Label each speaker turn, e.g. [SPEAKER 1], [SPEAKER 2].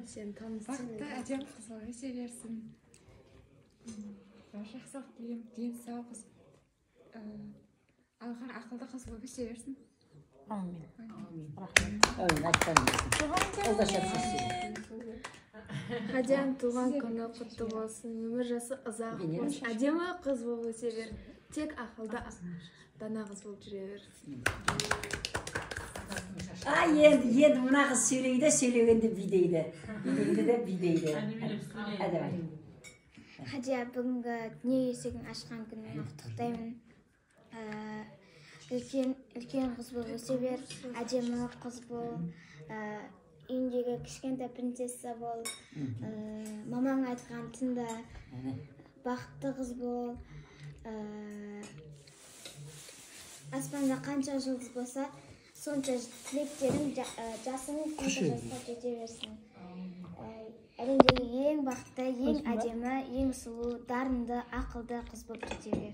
[SPEAKER 1] сен таныс
[SPEAKER 2] бақытты әдем қыз болып өсе берсін. Жақсылық тілеймін, дені сау қыз. Алған ақылды қыз болып өсе берсін.
[SPEAKER 3] Amin.
[SPEAKER 1] Хадияның туған күні құтты болсын, өмір жасы ұзақ болсын, әдемі қыз болып өсе бер, тек ақылды дана қыз болып жүре берсін.
[SPEAKER 4] Енді мына қыз сөйлейді, сөйлегенде бидейді. Бидейді.
[SPEAKER 5] Хадия, бүгінгі дүние есігін ашқан күнін құттықтаймын. Үлкен қыз бол, өсе бер, әдемі қыз бол, үйіндегі кішкентай принцесса бол, мамаң айтқан тыңда, бақытты қыз бол. Аспанда қанша жұлдыз болса, сонша тілектерің жасың қанша жасқа жете берсін. Әлемдегі ең бақытты, ең әдемі, ең сұлу, дарынды, ақылды қыз болып жете бер.